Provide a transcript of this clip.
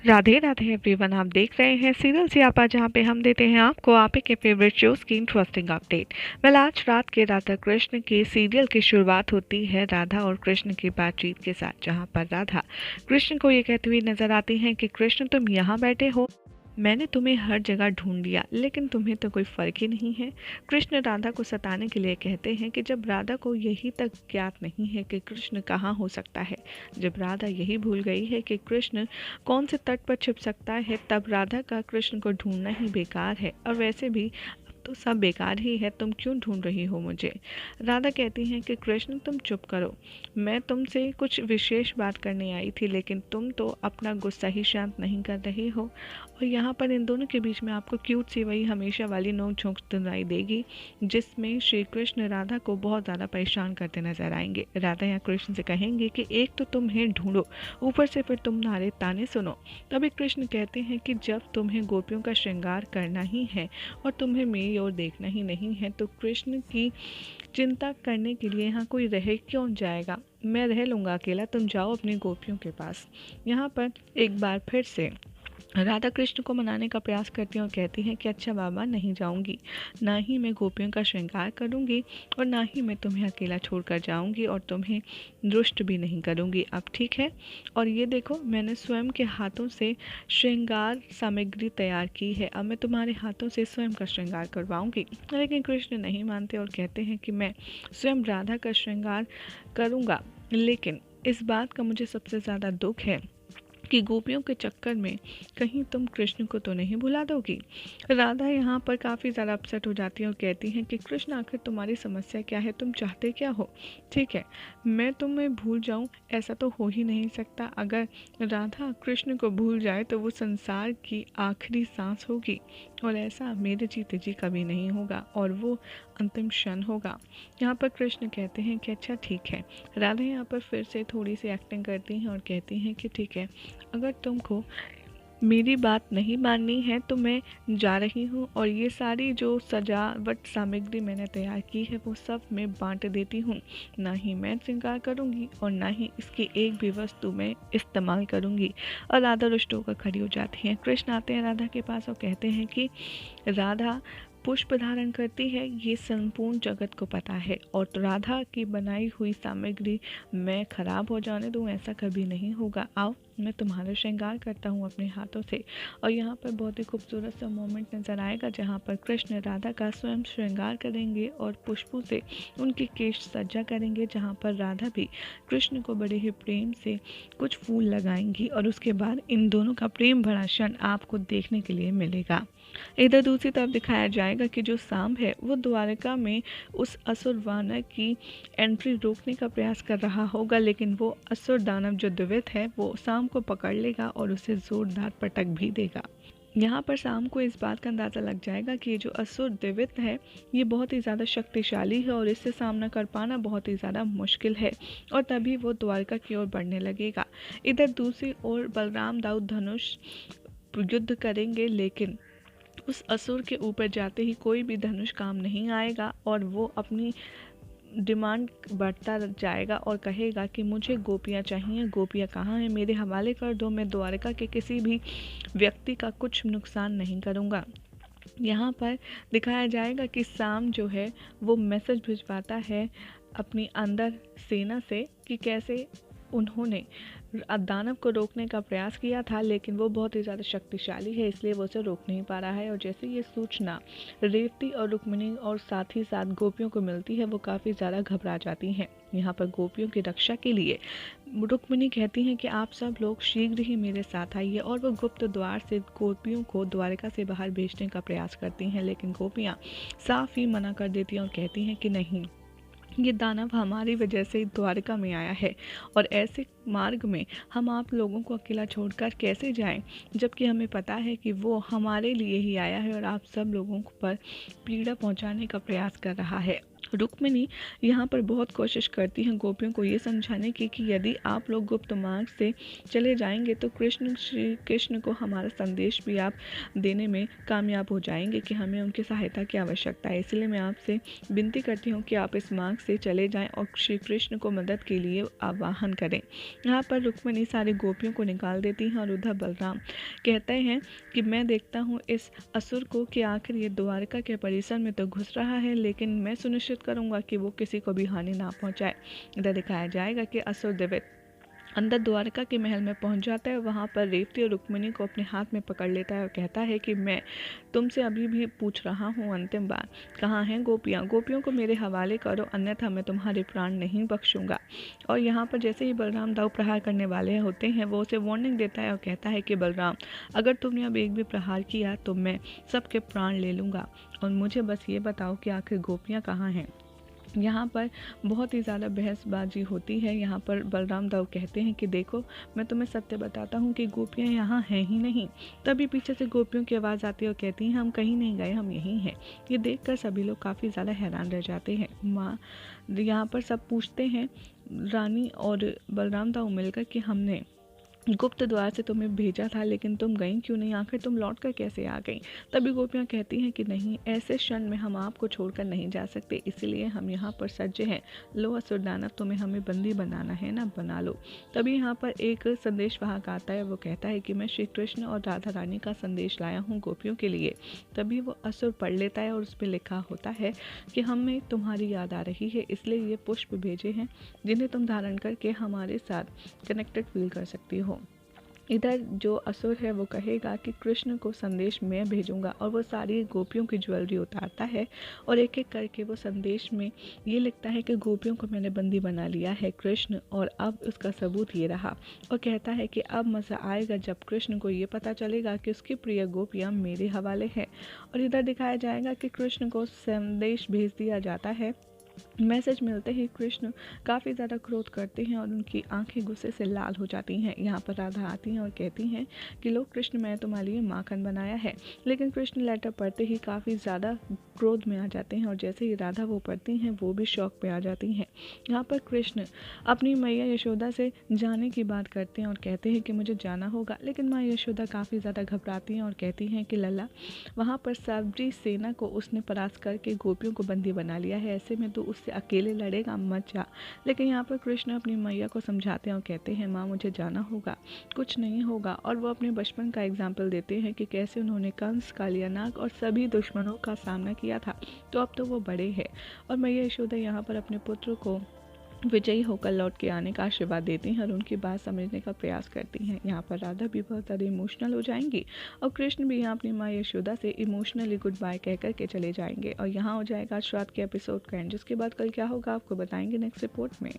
Radhe Radhe everyone, आप देख रहे हैं सीरियल सियापा, जहां पे हम देते हैं आपको आप ही के फेवरेट शोज की इंटरेस्टिंग अपडेट। आज रात के राधा कृष्ण के सीरियल की शुरुआत होती है राधा और कृष्ण की बातचीत के साथ, जहां पर राधा कृष्ण को ये कहती हुई नजर आती हैं कि कृष्ण, तुम यहाँ बैठे हो, मैंने तुम्हें हर जगह ढूंढ लिया लेकिन तुम्हें तो कोई फर्क ही नहीं है। कृष्ण राधा को सताने के लिए कहते हैं कि जब राधा को यही तक ज्ञात नहीं है कि कृष्ण कहाँ हो सकता है, जब राधा यही भूल गई है कि कृष्ण कौन से तट पर छिप सकता है, तब राधा का कृष्ण को ढूंढना ही बेकार है। और वैसे भी तो सब बेकार ही है, तुम क्यों ढूंढ रही हो मुझे। राधा कहती हैं कि कृष्ण, तुम चुप करो, मैं तुमसे कुछ विशेष बात करने आई थी, लेकिन तुम तो अपना गुस्सा ही शांत नहीं कर रही हो। और यहाँ पर इन दोनों के बीच में आपको क्यूट सी वही हमेशा वाली नोक झोंक सुनाई देगी, जिसमें श्री कृष्ण राधा को बहुत ज़्यादा परेशान करते नजर आएंगे। राधा यहाँ कृष्ण से कहेंगे कि एक तो तुम्हें ढूंढो, ऊपर से फिर तुम नारे ताने सुनो। तभी कृष्ण कहते हैं कि जब तुम्हें गोपियों का श्रृंगार करना ही है और तुम्हें मेरी ओर देखना ही नहीं है, तो कृष्ण की चिंता करने के लिए यहाँ कोई रह क्यों जाएगा, मैं रह लूँगा अकेला, तुम जाओ अपनी गोपियों के पास। यहाँ पर एक बार फिर से राधा कृष्ण को मनाने का प्रयास करती हैं और कहती हैं कि अच्छा बाबा, नहीं जाऊंगी, ना ही मैं गोपियों का श्रृंगार करूंगी और ना ही मैं तुम्हें अकेला छोड़कर जाऊंगी और तुम्हें दुष्ट भी नहीं करूंगी। अब ठीक है, और ये देखो, मैंने स्वयं के हाथों से श्रृंगार सामग्री तैयार की है, अब मैं तुम्हारे हाथों से स्वयं का श्रृंगार करवाऊंगी। लेकिन कृष्ण नहीं मानते और कहते हैं कि मैं स्वयं राधा का श्रृंगार करूँगा, लेकिन इस बात का मुझे सबसे ज़्यादा दुख है कि गोपियों के चक्कर में कहीं तुम कृष्ण को तो नहीं भुला दोगी। राधा यहाँ पर काफ़ी ज़्यादा अपसेट हो जाती है और कहती हैं कि कृष्ण, आखिर तुम्हारी समस्या क्या है, तुम चाहते क्या हो। ठीक है, मैं तुम्हें भूल जाऊँ, ऐसा तो हो ही नहीं सकता। अगर राधा कृष्ण को भूल जाए तो वो संसार की आखिरी सांस होगी, और ऐसा मेरे जीते जी कभी नहीं होगा, और वो अंतिम क्षण होगा। यहाँ पर कृष्ण कहते हैं कि अच्छा ठीक है। राधा यहाँ पर फिर से थोड़ी सी एक्टिंग करती हैं और कहती हैं कि ठीक है, अगर तुमको मेरी बात नहीं माननी है तो मैं जा रही हूँ, और ये सारी जो सजावट सामग्री मैंने तैयार की है वो सब मैं बांट देती हूँ। ना ही मैं श्रृंगार करूँगी और ना ही इसकी एक भी वस्तु मैं इस्तेमाल करूँगी। और राधा रुष्ट होकर खड़ी हो जाती हैं। कृष्ण आते हैं राधा के पास और कहते हैं कि राधा पुष्प धारण करती है, ये संपूर्ण जगत को पता है, और तो राधा की बनाई हुई सामग्री मैं खराब हो जाने दूँ, ऐसा कभी नहीं होगा। आओ, मैं तुम्हारा श्रृंगार करता हूँ अपने हाथों से। और यहाँ पर बहुत ही खूबसूरत सा मोमेंट नज़र आएगा, जहाँ पर कृष्ण राधा का स्वयं श्रृंगार करेंगे और पुष्पों से उनकी केश सज्जा करेंगे, जहाँ पर राधा भी कृष्ण को बड़े ही प्रेम से कुछ फूल लगाएंगी, और उसके बाद इन दोनों का प्रेम भरा क्षण आपको देखने के लिए मिलेगा। इधर दूसरी तरफ दिखाया जाएगा कि जो सांब है वो द्वारका में उस असुर वानर की एंट्री रोकने का प्रयास कर रहा होगा, लेकिन वो असुर दानव जो द्विविद है वो सांब को पकड़ लेगा और उसे जोरदार पटक भी देगा। यहाँ पर सांब को इस बात का अंदाज़ा लग जाएगा कि ये जो असुर द्विविद है ये बहुत ही ज़्यादा शक्तिशाली है और इससे सामना कर पाना बहुत ही ज़्यादा मुश्किल है, और तभी वो द्वारका की ओर बढ़ने लगेगा। इधर दूसरी ओर बलराम दाऊद धनुष युद्ध करेंगे, लेकिन उस असुर के ऊपर जाते ही कोई भी धनुष काम नहीं आएगा, और वो अपनी डिमांड बढ़ता जाएगा और कहेगा कि मुझे गोपियाँ चाहिए, गोपियाँ कहाँ हैं, मेरे हवाले कर दो, मैं द्वारका के किसी भी व्यक्ति का कुछ नुकसान नहीं करूँगा। यहाँ पर दिखाया जाएगा कि साम जो है वो मैसेज भिजवाता है अपनी अंदर सेना से कि कैसे उन्होंने दानव को रोकने का प्रयास किया था, लेकिन वो बहुत ही ज़्यादा शक्तिशाली है, इसलिए वो उसे रोक नहीं पा रहा है। और जैसे ये सूचना रेवती और रुक्मिणी और साथ ही साथ गोपियों को मिलती है, वो काफ़ी ज़्यादा घबरा जाती हैं। यहाँ पर गोपियों की रक्षा के लिए रुक्मिणी कहती हैं कि आप सब लोग शीघ्र ही मेरे साथ आइए, और वो गुप्त द्वार से गोपियों को द्वारका से बाहर भेजने का प्रयास करती हैं, लेकिन गोपियाँ साफ ही मना कर देती हैं और कहती हैं कि नहीं, ये दानव हमारी वजह से द्वारका में आया है, और ऐसे मार्ग में हम आप लोगों को अकेला छोड़कर कैसे जाएं, जबकि हमें पता है कि वो हमारे लिए ही आया है और आप सब लोगों पर पीड़ा पहुंचाने का प्रयास कर रहा है। रुक्मिणी यहाँ पर बहुत कोशिश करती हैं गोपियों को ये समझाने की कि यदि आप लोग गुप्त मार्ग से चले जाएंगे तो श्री कृष्ण को हमारा संदेश भी आप देने में कामयाब हो जाएंगे कि हमें उनकी सहायता की आवश्यकता है। इसलिए मैं आपसे विनती करती हूँ कि आप इस मार्ग से चले जाएं और श्री कृष्ण को मदद के लिए आह्वान करें। यहाँ पर रुक्मिणी सारी गोपियों को निकाल देती हैं और उधर बलराम कहते हैं कि मैं देखता हूँ इस असुर को कि आखिर ये द्वारका के परिसर में तो घुस रहा है, लेकिन मैं सुनिश्चित करूंगा कि वो किसी को भी हानि ना पहुंचाए। इधर दिखाया जाएगा कि असुर देवित अंदर द्वारका के महल में पहुंच जाता है। वहां पर रेवती और रुक्मिणी को अपने हाथ में पकड़ लेता है और कहता है कि मैं तुमसे अभी भी पूछ रहा हूं अंतिम बार, कहाँ हैं गोपियां? गोपियों को मेरे हवाले करो, अन्यथा मैं तुम्हारे प्राण नहीं बख्शूंगा। और यहाँ पर जैसे ही बलराम दाव प्रहार करने वाले होते हैं वो उसे वार्निंग देता है और कहता है कि बलराम, अगर तुमने अब एक भी प्रहार किया तो मैं सबके प्राण ले लूँगा, और मुझे बस ये बताओ कि आखिर गोपियाँ कहाँ हैं। यहाँ पर बहुत ही ज़्यादा बहसबाजी होती है। यहाँ पर बलराम दाऊ कहते हैं कि देखो, मैं तुम्हें सत्य बताता हूँ कि गोपियाँ यहाँ हैं ही नहीं। तभी पीछे से गोपियों की आवाज़ आती है और कहती हैं हम कहीं नहीं गए, हम यहीं हैं। ये देखकर सभी लोग काफ़ी ज़्यादा हैरान रह जाते हैं। माँ यहाँ पर सब पूछते हैं रानी और बलराम दाऊ मिलकर कि हमने गुप्त द्वार से तुम्हें भेजा था, लेकिन तुम गई क्यों नहीं? आखिर तुम लौट कर कैसे आ गई? तभी गोपियाँ कहती हैं कि नहीं, ऐसे क्षण में हम आपको छोड़कर नहीं जा सकते, इसलिए हम यहाँ पर सज्ज हैं। लो असुर दानव, तुम्हें हमें बंदी बनाना है ना, बना लो। तभी यहाँ पर एक संदेश वाहक आता है। वो कहता है कि मैं श्री कृष्ण और राधा रानी का संदेश लाया हूँ गोपियों के लिए। तभी वो असुर पढ़ लेता है और उस पर लिखा होता है कि हमें तुम्हारी याद आ रही है, इसलिए ये पुष्प भेजे हैं जिन्हें तुम धारण करके हमारे साथ कनेक्टेड फील कर सकती हो। इधर जो असुर है वो कहेगा कि कृष्ण को संदेश मैं भेजूंगा, और वो सारी गोपियों की ज्वेलरी उतारता है और एक एक करके वो संदेश में ये लिखता है कि गोपियों को मैंने बंदी बना लिया है कृष्ण, और अब उसका सबूत ये रहा। और कहता है कि अब मज़ा आएगा जब कृष्ण को ये पता चलेगा कि उसकी प्रिय गोपियाँ मेरे हवाले हैं। और इधर दिखाया जाएगा कि कृष्ण को संदेश भेज दिया जाता है। मैसेज मिलते ही कृष्ण काफ़ी ज़्यादा क्रोध करते हैं और उनकी आंखें गुस्से से लाल हो जाती हैं। यहाँ पर राधा आती हैं और कहती हैं कि लो कृष्ण, मैंने तुम्हारे लिए माखन बनाया है। लेकिन कृष्ण लेटर पढ़ते ही काफ़ी ज़्यादा क्रोध में आ जाते हैं, और जैसे ही राधा वो पढ़ती हैं वो भी शौक पे आ जाती हैं। यहाँ पर कृष्ण अपनी मैया यशोदा से जाने की बात करते हैं और कहते हैं कि मुझे जाना होगा। लेकिन माँ यशोदा काफ़ी ज़्यादा घबराती हैं और कहती हैं कि लल्ला, वहाँ पर सारी सेना को उसने परास्त करके गोपियों को बंदी बना लिया है, ऐसे में तो उससे अकेले लड़ेगा, मत जा। लेकिन यहाँ पर कृष्ण अपनी मैया को समझाते हैं और कहते हैं माँ मुझे जाना होगा, कुछ नहीं होगा। और वो अपने बचपन का एग्जाम्पल देते हैं कि कैसे उन्होंने कंस, कालियानाग और सभी दुश्मनों का सामना किया था, तो अब तो वो बड़े हैं। और मैया यशोदा यहाँ पर अपने पुत्र को विजयी होकर लौट के आने का आशीर्वाद देती हैं और उनकी बात समझने का प्रयास करती हैं। यहाँ पर राधा भी बहुत ज़्यादा इमोशनल हो जाएंगी और कृष्ण भी यहाँ अपनी माँ यशोदा से इमोशनली गुड बाय कह कर के चले जाएंगे। और यहाँ हो जाएगा आज रात के एपिसोड का एंड, जिसके बाद कल क्या होगा आपको बताएंगे नेक्स्ट रिपोर्ट में।